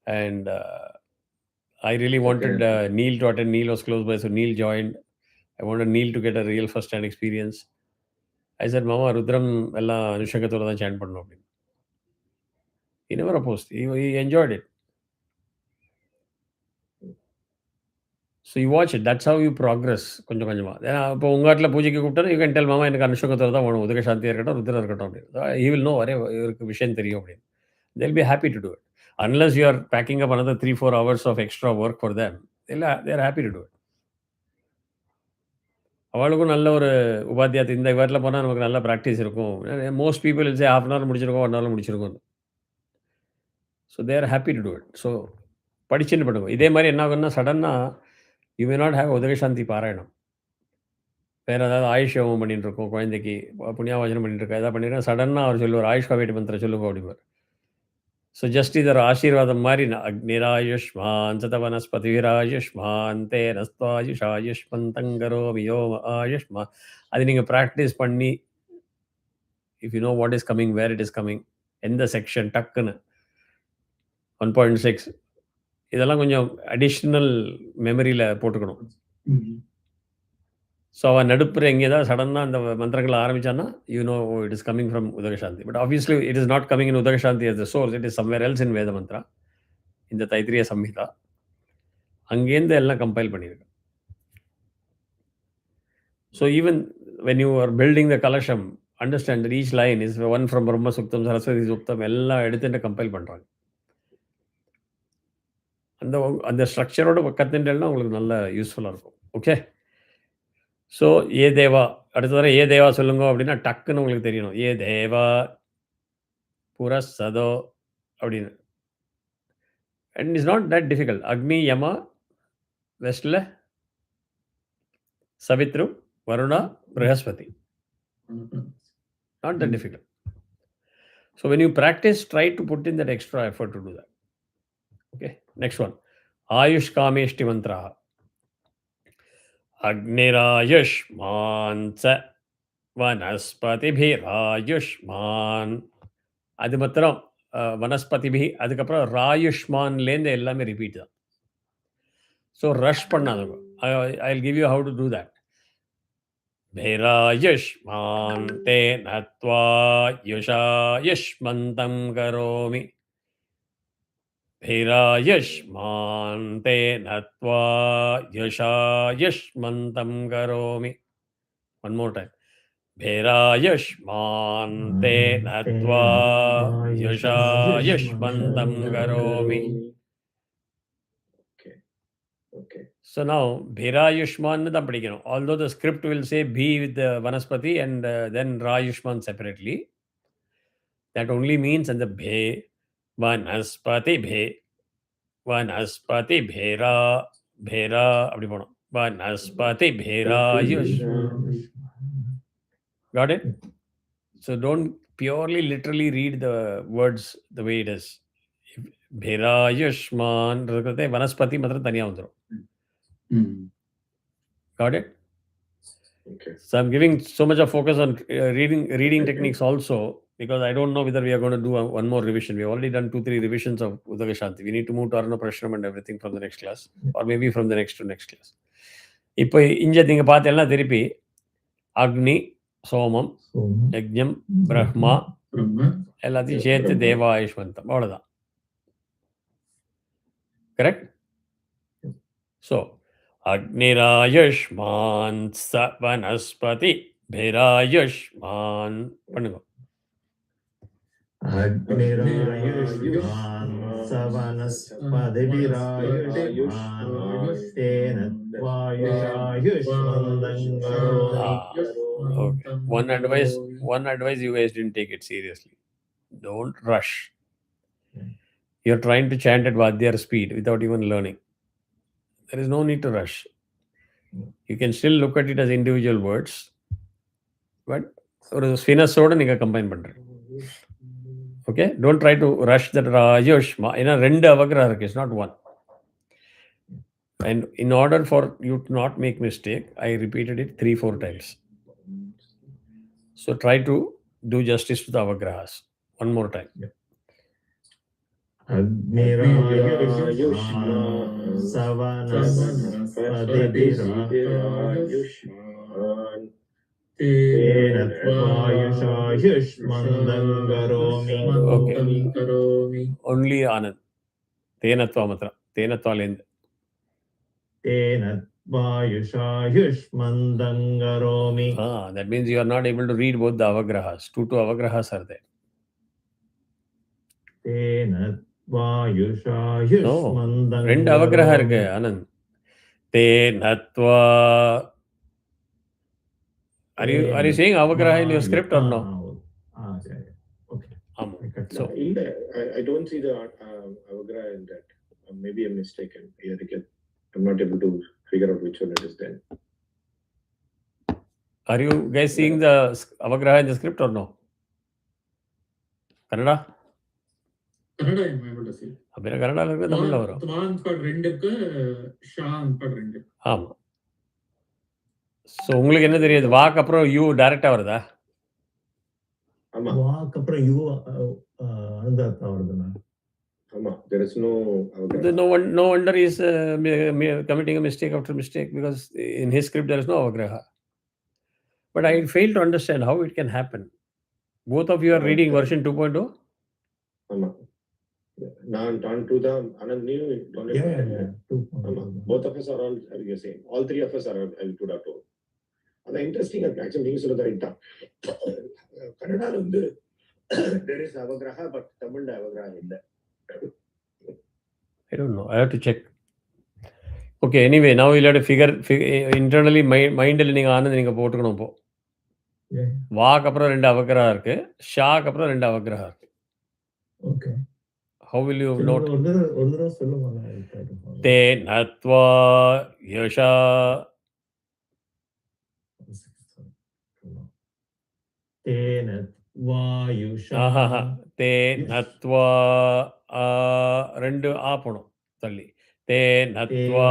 [SPEAKER 1] and I really wanted Neil to attend. Neil was close by, so Neil joined. I wanted Neil to get a real first-hand experience. I said, Mama, Rudram ella Anushakatola da chant pannu. He never opposed. He enjoyed it. So you watch it. That's how you progress. கொஞ்சம் கொஞ்சமா. இப்போ உங்க இடத்துல பூஜைக்கு கூப்பிட்டா you can tell Mama எனக்கு அனுஷகத்தோட தான் வேணும், உதகசாந்தியாக இருக்கட்டும், ருத்ரா இருக்கட்டும் அப்படின்னு. He will know, அரே இவருக்கு விஷயம் தெரியும் அப்படின்னு. They'll be happy to do it. Unless you are packing up another 3-4 hours of extra work for them, they're happy to do it. அவளுக்கும் நல்ல ஒரு உபாத்தியாத்து இந்த வாரத்தில் போனால் நமக்கு நல்ல ப்ராக்டிஸ் இருக்கும். Most people say half an hour முடிச்சிருக்கோம், 1 hour முடிச்சிருக்கோம். So they're happy to do it. So படிச்சுன்னு பண்ணுவோம். இதே மாதிரி என்ன ஆகுன்னா சடனாக யூ மே நாட் ஹேவ் உதகசாந்தி பாராயணம். வேறு ஏதாவது ஆயுஷ் யோகம் பண்ணிட்டு இருக்கோம், குழந்தைக்கு புண்ணியாவாசனம் பண்ணிட்டு இருக்கோம், எதாவது பண்ணிட்டு சடனாக அவர் சொல்லுவார் ஆயுஷ் கவேட்டி மந்திரம் சொல்லுங்க அப்படிவார். ஸோ ஜஸ்ட் இது ஒரு ஆசீர்வாதம் மாதிரி அக்னிராயுஷ்மான் சத வனஸ்பதிராயுஷ்மான் தே நஸ்துவாயுஷாயுஷ்மந்தங்கரோமி யோம ஆயுஷ்மா. அது நீங்கள் ப்ராக்டிஸ் பண்ணி if you know what is coming, where it is coming, எந்த செக்ஷன் டக்குன்னு 1.6 இதெல்லாம் கொஞ்சம் அடிஷ்னல் மெமரியில் போட்டுக்கணும். ஸோ அவன் நடுப்புற எங்கே தான் சடனாக அந்த மந்திரங்களை ஆரம்பித்தான்னா you know it is coming from உதகசாந்தி. But obviously it is not coming in உதகசாந்தி as the source, it is somewhere else in வேத மந்த்ரா, இந்த தைத்திரிய சம்ஹிதா. அங்கேருந்து எல்லாம் கம்பைல் பண்ணியிருக்கு. So even when you are building the kalasham, understand that each line is one from பிரம்ம சுக்தம், சரஸ்வதி சுக்தம் எல்லாம் எடுத்துட்டு கம்பைல் பண்ணுறாங்க. அந்த ஸ்ட்ரக்சரோட கற்றுட்டேன்னா உங்களுக்கு நல்ல யூஸ்ஃபுல்லாக இருக்கும். ஓகே. ஸோ ஏ தேவா, அடுத்த தடவை ஏ தேவா சொல்லுங்க அப்படின்னா டக்குன்னு உங்களுக்கு தெரியணும். ஏ தேவா புரசதோ அப்படின்னு. And it's not that difficult. Agni Yama வெஸ்டில் Savitr Varuna Brihaspati. Not that difficult. So when you practice try to put in that extra effort to do that. Okay. Next one ஆயுஷ் காமேஷ்டி மந்த்ரா. அக்னிராயுஷ்மான் ச வனஸ்பதிபிராயுஷ்மான். அது மாத்திரம் வனஸ்பதிபி, அதுக்கப்புறம் ராயுஷ்மான்லேருந்து எல்லாமே ரிப்பீட் தான். ஸோ ரஷ் பண்ணாதவங்க. I will give you how to do that. பிராயுஷ்மான் தே நத்வா யுஷாயுஷ்மந்தம் கரோமி. பிராயுஷ்மான் தே நத்வா யுஷாயுஷ்மந்தம் கரோமி. One more time. பிராயுஷ்மான் தே நத்வா யுஷாயுஷ்மந்தம் கரோமி.
[SPEAKER 2] Okay.
[SPEAKER 1] So now Bhirayushman தான் படிக்கணும். Although the script will say Bhi with the Vanaspati and then Rayushman separately. That only means and the Bhe Vanaspati Bhe Vanaspati Bhera Bhera அப்படி போனோம். Vanaspati Bherayush. Got it? So don't purely literally read the words the way it is. Bherayushman இருக்கிறதே வனஸ்பதி மாத்திரம் தனியா வந்துரும். Got it?
[SPEAKER 2] Okay.
[SPEAKER 1] So I'm giving so much of focus on reading techniques also, because I don't know whether we are going to do one more revision. We have already done 2-3 revisions of Udagashanti. We need to move to Arna Prashanam and everything from the next class, or maybe from the next to next class. இப்போ இங்கே நீங்கள் பார்த்தீங்கன்னா திருப்பி அக்னி, சோமம், யஜ்ஞம், பிரம்மா எல்லாத்தையும் சேர்த்து தேவாயுஷ்மந்தம், அவ்வளோதான். Correct? So அக்னிராயுஷ்மான் ச வனஸ்பதி பிராயுஷ்மான் பண்ணுங்க.
[SPEAKER 3] அக்னிராயுஷ்மான் சவனஸ்பதிபிராயுஷ்மான் தேன வாயுஷாயுஷ்மந்தங்கரோமி.
[SPEAKER 1] Okay. One advice you guys didn't take it seriously. Don't rush. You're trying to chant at Vadyar speed without even learning. There is no need to rush. You can still look at it as individual words, but ஒரு ஸ்பினஸோட நீங்க combine பண்றீங்க. Okay, don't try to rush that Rajushma. ஏன்னா ரெண்டு அவகிரகம் இருக்கு, it's not one. And in order for you to not make mistake, I repeated it 3-4 times. So try to do justice to the avagrahas one more time.
[SPEAKER 3] அக்னிராயுஷ்மான் சவனஸ்பதிபிராயுஷ்மான் தேன வாயுஷாயுஷ்மந்தங்கரோமி.
[SPEAKER 1] Only Anand. Tenatva matra. Tenatvalend.
[SPEAKER 3] தேன வாயுஷாயுஷ்மந்தங்கரோமி.
[SPEAKER 1] That means you are not able to read both the avagrahas. Two avagrahas are there.
[SPEAKER 3] தேன வாயுஷாயுஷ்மந்தங்கரோமி.
[SPEAKER 1] ரெண்டு அவகிரகம் இருக்கு Anand. Tenatva. Are you saying avagraha in your script or no?
[SPEAKER 3] Okay.
[SPEAKER 1] So
[SPEAKER 2] I don't see the avagraha in that. Maybe I'm mistaken here again. I'm not able to figure out which one it is then.
[SPEAKER 1] Are you guys seeing the avagraha in the script or no? Kannada?
[SPEAKER 4] Kannada I'm able to see.
[SPEAKER 1] அப்படியே கன்னடால இருக்கு, தமிழ்ல வரும்.
[SPEAKER 4] துவான் but ரெண்டுக்கு Shawn but ரெண்டு.
[SPEAKER 1] ஆமா. So உங்களுக்கு என்ன தெரியுது? வாக்கு அப்புறம் யூ டைரக்டா வருதா?
[SPEAKER 2] ஆமா.
[SPEAKER 3] வாக்கு அப்புறம் யூ அனுதாத்தா வருதுனா?
[SPEAKER 2] ஆமா. There is no avagraha.
[SPEAKER 1] No wonder he is committing a mistake after mistake, because in his script there is no avagraha. But I fail to understand how it can happen. Both of you are reading version 2.0?
[SPEAKER 2] ஆமா. நான் to the Anand new don't.
[SPEAKER 3] Yeah.
[SPEAKER 2] Both of us are all the same. All three of us are L2.0. அது interesting இருக்கு. Actually நீங்க சொல்றது right தான். கன்னடால வந்து there is avagraha, but தமிழ்ல avagraha இல்ல.
[SPEAKER 1] I don't know. I have to check. Okay, anyway, now you'll have to figure internally மைண்டில் நீங்கள் ஆனந்த் நீங்கள் போட்டுக்கணும். இப்போ வாக்கு அப்புறம் ரெண்டு அவகிரகம் இருக்கு, ஷாக்கு அப்புறம் ரெண்டு அவகிரகம் இருக்கு.
[SPEAKER 3] Okay.
[SPEAKER 1] How will you note?
[SPEAKER 3] ஒரு தடவை சொல்லுங்க.
[SPEAKER 1] Tenatva yasha.
[SPEAKER 3] தேனத்வா யுஷா.
[SPEAKER 1] தேனத்வா ரெண்டு ஆ போணும் தள்ளி. தேனத்வா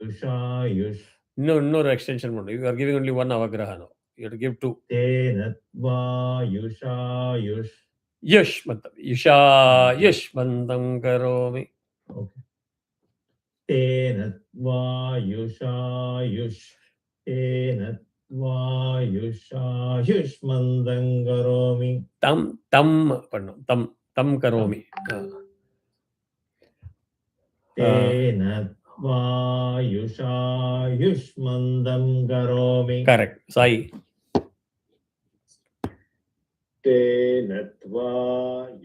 [SPEAKER 3] யுஷாயுஷ்.
[SPEAKER 1] இன்னொரு எக்ஸ்டென்ஷன் பண்ணும். You are giving only one avagraha now. You have to give two.
[SPEAKER 3] தேனத்வா யுஷாயுஷ்.
[SPEAKER 1] Yushmantam. Yusha yushmantam karomi.
[SPEAKER 3] Okay. தேனத்வா யுஷாயுஷ். தேனத்வா யுஷாயுஷ்மந்தங்கரோமி.
[SPEAKER 1] தம் பண்ணும். தம் கரோமி.
[SPEAKER 3] தேனத்வா யுஷாயுஷ்மந்தம் கரோமி.
[SPEAKER 1] Correct. Sai.
[SPEAKER 2] Tenatva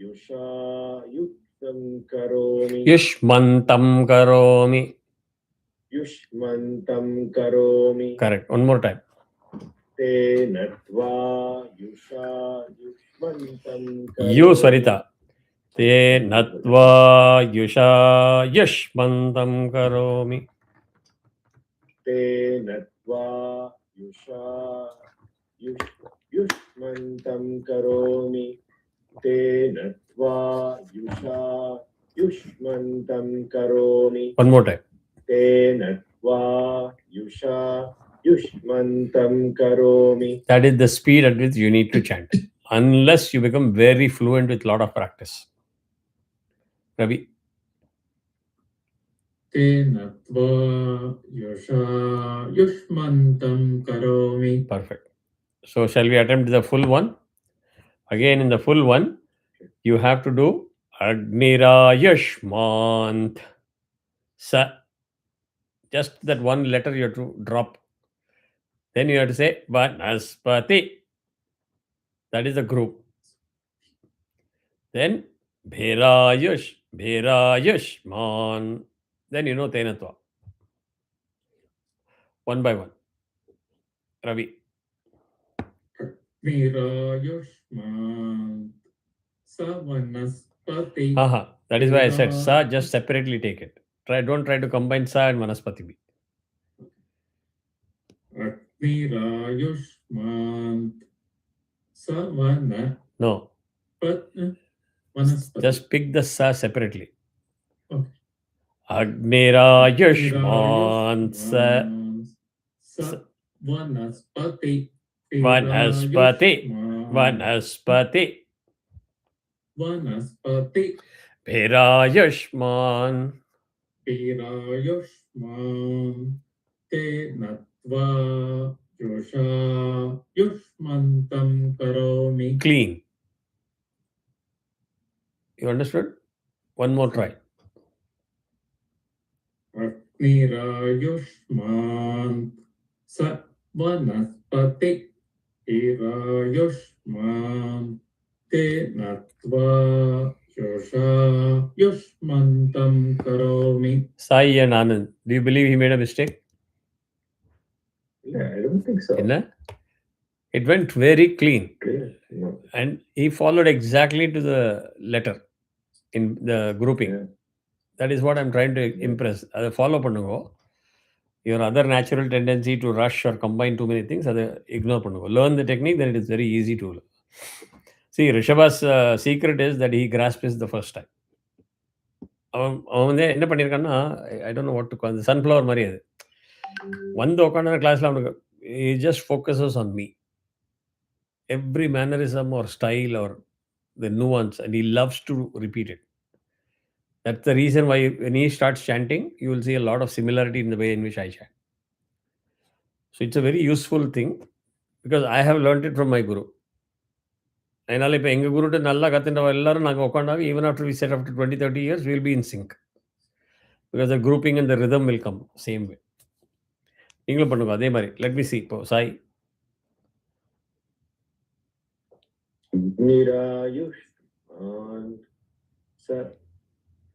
[SPEAKER 2] yushayuktam karomi.
[SPEAKER 1] Yushmantam karomi.
[SPEAKER 2] Yushmantam karomi.
[SPEAKER 1] Correct. One more time.
[SPEAKER 2] Tenatva yushayukmantam karomi.
[SPEAKER 1] You Swarita. Tenatva yusha yushmantam karomi.
[SPEAKER 2] Tenatva yusha युष्मन्तं करोमि तेन त्वा युषा युष्मन्तं करोमि
[SPEAKER 1] One more time.
[SPEAKER 2] तेन त्वा युषा युष्मन्तं करोमि.
[SPEAKER 1] That is the speed at which you need to chant, unless you become very fluent with lot of practice. Ravi.
[SPEAKER 4] तेन त्वा यशा युष्मन्तं करोमि.
[SPEAKER 1] Perfect. So shall we attempt the full one? Again, in the full one, you have to do Agnirayashmant Sa. Just that one letter you have to drop. Then you have to say Vanaspati. That is the group. Then Bherayashman. Then you know Tenatva. One by one. Ravi.
[SPEAKER 4] Nirayushman Savanaspati.
[SPEAKER 1] Aha. That is why I said Sa, just separately take it. Don't try to combine Sa and Vanaspati.
[SPEAKER 4] Nirayushman Savana.
[SPEAKER 1] No.
[SPEAKER 4] Vanaspati.
[SPEAKER 1] Just pick the Sa separately.
[SPEAKER 4] Okay.
[SPEAKER 1] Agnirayashman Sa.
[SPEAKER 4] Vanaspati.
[SPEAKER 1] Vanaspati. Vanaspati.
[SPEAKER 4] Vanaspati.
[SPEAKER 1] Bherayashman.
[SPEAKER 4] Pirayushman Tenatva Yosha Yushmantam Karomi.
[SPEAKER 1] Clean. You understood? One more try.
[SPEAKER 4] Nirayushman Sa Vanaspati Pirayushman Tenatva Yosha Yushmantam Karomi.
[SPEAKER 1] Sai and Anand. Do you believe he made a mistake?
[SPEAKER 2] Yeah, I don't think so.
[SPEAKER 1] It went very clean.
[SPEAKER 2] Clear? No.
[SPEAKER 1] And he followed exactly to the letter in the grouping.
[SPEAKER 2] Yeah.
[SPEAKER 1] That is what I'm trying to impress. Follow பண்ணுங்க. Your other natural tendency to rush or combine too many things, ignore பண்ணுங்க. Learn the technique, then it is very easy to learn. See, Rishabha's secret is that he grasps the first time. அவன் வந்து என்ன பண்ணியிருக்கான்னா, I don't know what to call it, sunflower மாதிரி அது. வந்து உட்காந்து கிளாஸில் அவனுக்கு he just focuses on me. Every mannerism or style or the nuance, and he loves to repeat it. That's the reason why when he starts chanting, you will see a lot of similarity in the way in which I chant. So it's a very useful thing because I have learned it from my guru. அதனால இப்போ எங்கள் குருட்டு நல்லா கற்றுன்றவ எல்லாரும் நாங்கள் உட்காண்டாங்க, even after we set after 20-30 years, we will be in sync. Because the grouping and the rhythm will come same way. நீங்களும் பண்ணுங்க அதே மாதிரி. Let me see. இப்போ Sai.
[SPEAKER 2] Nirayushman Sa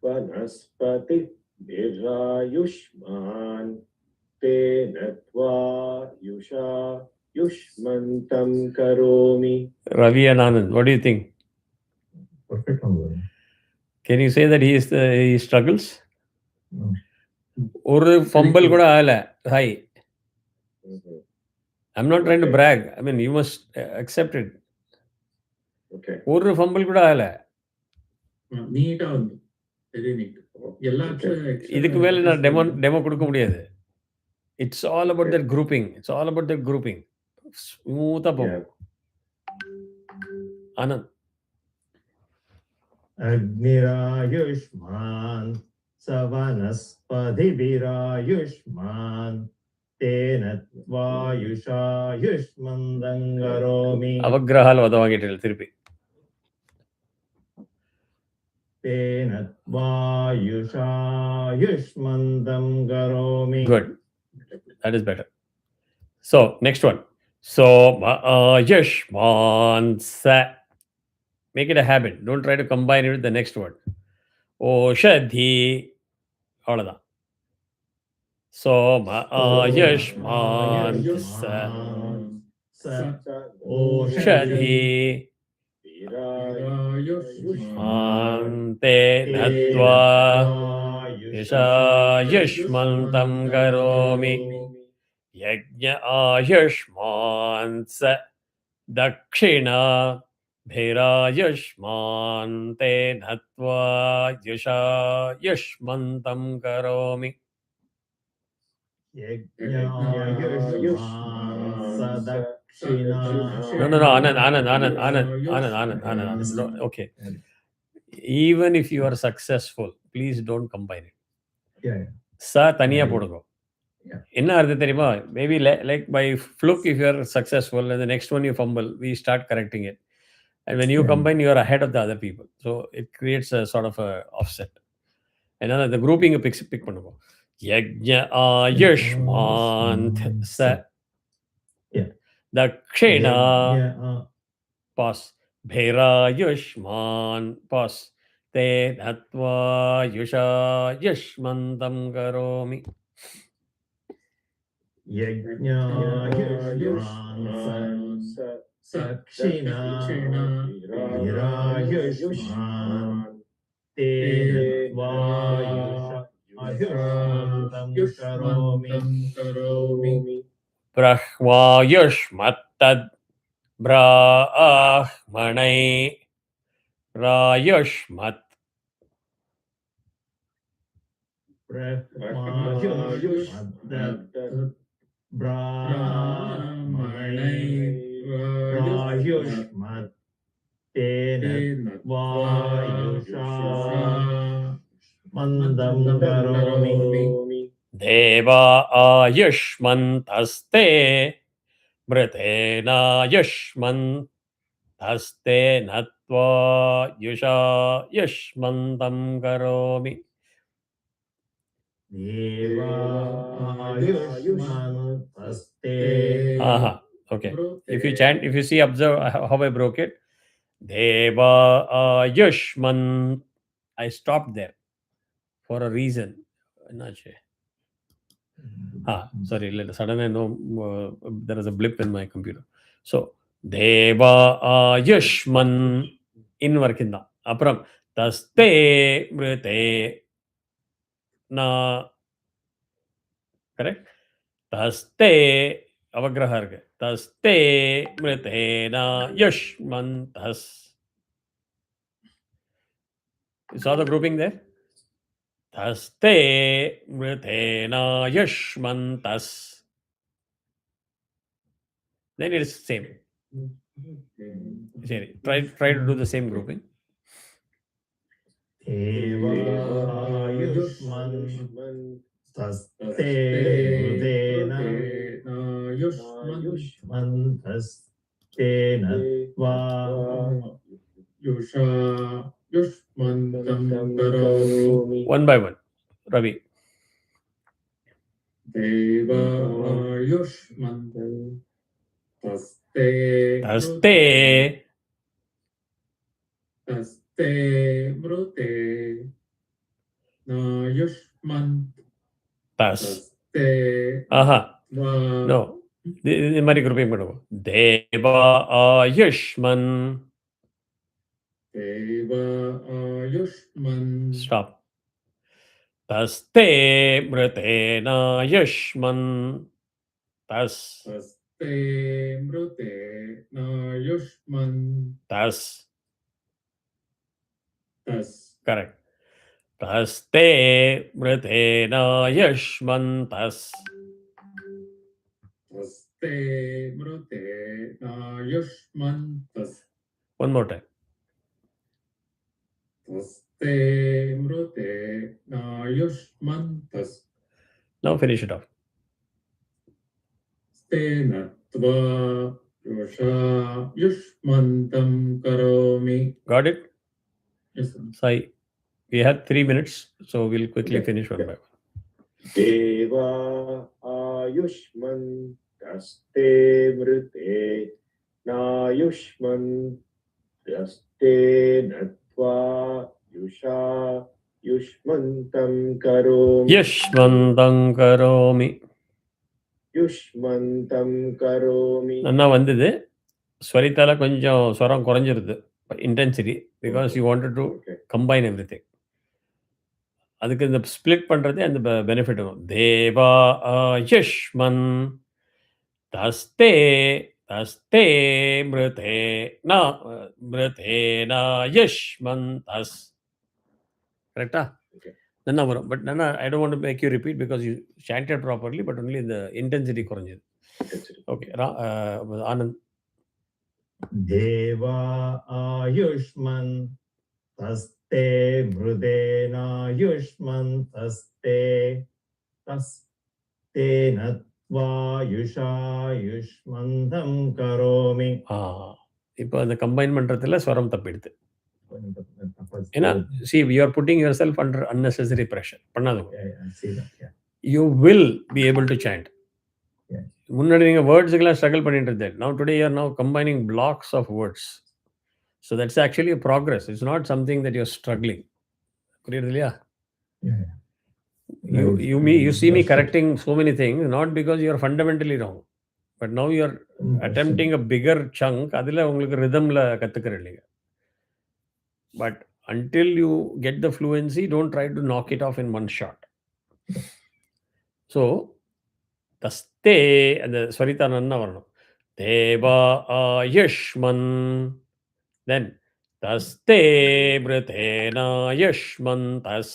[SPEAKER 2] Vanaspati Nirayushman Tenatva Yusha Yushmantam Karomi.
[SPEAKER 1] Ravi and Anand, what do you think?
[SPEAKER 3] Perfect.
[SPEAKER 1] Can you say that he struggles?
[SPEAKER 3] No.
[SPEAKER 1] ஒரு fumble கூட ஆகல. Hi. I'm not trying to brag. I mean, you must accept it.
[SPEAKER 2] Okay.
[SPEAKER 1] ஒரு fumble கூட ஆகல.
[SPEAKER 4] நீட்டா வந்து very NEET. எல்லா
[SPEAKER 1] இதுக்கு மேல நான் டெமோ கொடுக்க முடியாது. It's all about that grouping. It's all about that grouping. ஸ்மூத்தா போகும். Anand.
[SPEAKER 3] Agnirayushman Savanaspati Virayushman Tenatva Yusha Yushmandam Karomi.
[SPEAKER 1] அவக்கிரகால உதவாங்கிட்டு திருப்பி.
[SPEAKER 3] Tenatva Yusha Yushmandam Karomi.
[SPEAKER 1] Good. That is better. So, next one. So, Yashman Sa. Make it a habit. Don't try to combine it with the next word. Oshadhi. Avladhan. So, Yashman Sa. Oshadhi. Ante Natva. Yasha Yashmantam Karomi. Yajna Ayashman Sa Dakshina Bhairayushman te natva yusha yushmantam karomi.
[SPEAKER 3] Yajnayushman sadakshina.
[SPEAKER 1] No, Anand. No, okay. Even if you are successful, please don't combine it.
[SPEAKER 3] Yeah.
[SPEAKER 1] Sa taniya podugo.
[SPEAKER 3] Yeah.
[SPEAKER 1] என்ன அர்த்தம் தெரியுமா? Maybe like by fluke, if you are successful and the next one you fumble, we start correcting it. And when you combine, you are ahead of the other people. So it creates a sort of a offset. And then the grouping pick பண்ணுவோம். Yajna Ayushmant Sa.
[SPEAKER 3] Yeah.
[SPEAKER 1] Dakshina.
[SPEAKER 3] Pause.
[SPEAKER 1] Bhairayushman. Pause. Te natva yusha yushmantam karomi.
[SPEAKER 3] Yajnayushman sadakshina. Virayushman te natva yushmantam karomi.
[SPEAKER 1] Brahmayushmattad brahmanai rayushmat.
[SPEAKER 3] Brahmayushmattad brahmanai rayushmat te natva yushmantam karomi.
[SPEAKER 1] Deva ayushmantaste mritena yushmantaste natva yusha yushmantam karomi.
[SPEAKER 3] Deva ayushmantaste.
[SPEAKER 1] Aha, okay. If you chant, if you see, observe how I broke it. Deva ayushman. I stopped there for a reason. Sorry, suddenly I know there is a blip in my computer. So, Deva Ayushman in Varkinda. Apram Taste Mrite Na. Correct? Taste Avagraharga. Taste Mrite Na Yushman Tas. You saw the grouping there? Taste Mritena Yushmantas. Then it is same. Try to do the same grouping.
[SPEAKER 3] Deva ayushman taste mrutena yushman taste natva yushmantam karomi.
[SPEAKER 1] One by one. Ravi.
[SPEAKER 4] Deva ayushman taste mrute na yushman
[SPEAKER 1] taste. Aha. No. The mari grouping பண்ணுவோம். Deva Ayushman.
[SPEAKER 4] Deva Ayushman.
[SPEAKER 1] Stop. Taste mrutena Yushman.
[SPEAKER 4] Taste mrutena Yushman.
[SPEAKER 1] Tas. Correct. Taste mrutena Yushman tas.
[SPEAKER 4] Taste mrutena Yushman tas.
[SPEAKER 1] One more time.
[SPEAKER 4] Taste mrutena Yushman tas.
[SPEAKER 1] Now finish it off.
[SPEAKER 4] Stenatva yosha yushmantam karomi.
[SPEAKER 1] Got it?
[SPEAKER 4] Yes, sir.
[SPEAKER 1] Sai. We have 3 minutes, so we'll quickly finish one by one.
[SPEAKER 2] Deva Ayushman Taste Mrite Na Yushman Taste Natva Yusha Yushmantam Karomi.
[SPEAKER 1] Yushmantam karomi.
[SPEAKER 2] Yushmantam Karomi.
[SPEAKER 1] நன்னா வந்தது. ஸ்வரித்தால கொஞ்சம் ஸ்வரம் குறைஞ்சிருது. Intensity, because you wanted to combine everything. அதுக்கு இந்த split பண்றது அந்த benefit வரும். தேவா யஷ்மன் தஸ்தே taste mrutena yashmantas. Correct?
[SPEAKER 2] Okay.
[SPEAKER 1] But Nana, I don't want to make you repeat because you chanted properly, but only in the intensity. Okay. Anand.
[SPEAKER 3] Deva Ayushman Taste Mrudena Yushman Taste Natva Yusha Yushmantam Karomi.
[SPEAKER 1] இப்போ அந்த combine பண்ணுறதுல ஸ்வரம் தப்பிடுது. ஏன்னா see, you are putting yourself under unnecessary pressure. பண்ணாதுங்க.
[SPEAKER 3] I see that, yeah.
[SPEAKER 1] You will be able to chant.
[SPEAKER 3] Yeah.
[SPEAKER 1] முன்னாடி நீங்கள் வேர்ட்ஸுக்கெல்லாம் struggle பண்ணிட்டு இருந்தேன். Now today you are now combining blocks of words. So that's actually a progress. It's not something that you're struggling. புரியுது இல்லையா?
[SPEAKER 3] Yeah.
[SPEAKER 1] You see me correcting so many things, not because you are fundamentally wrong. But now you are attempting a bigger chunk. அதில் உங்களுக்கு ரிதமில் கற்றுக்கிறேன் நீங்கள். But until you get the fluency, don't try to knock it off in one shot. So, taste, and the Swarita Nanna Varnam. Deva Ayushman. Then, taste Britena Yashmantas.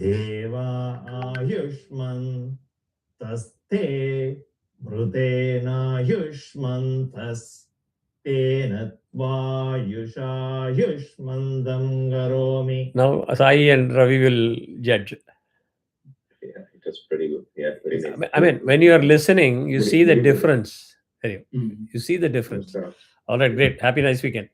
[SPEAKER 3] Deva Ayushman Taste Mrudena Yushmantas Tenatva Yusha Yushmandam Garomi.
[SPEAKER 1] Now, Sai and Ravi will judge.
[SPEAKER 2] Yeah, it was pretty good. Yeah, very nice.
[SPEAKER 1] I mean, when you are listening, you see the difference. You see the difference.
[SPEAKER 2] Namaskaram.
[SPEAKER 1] All right, great. Happy, nice weekend.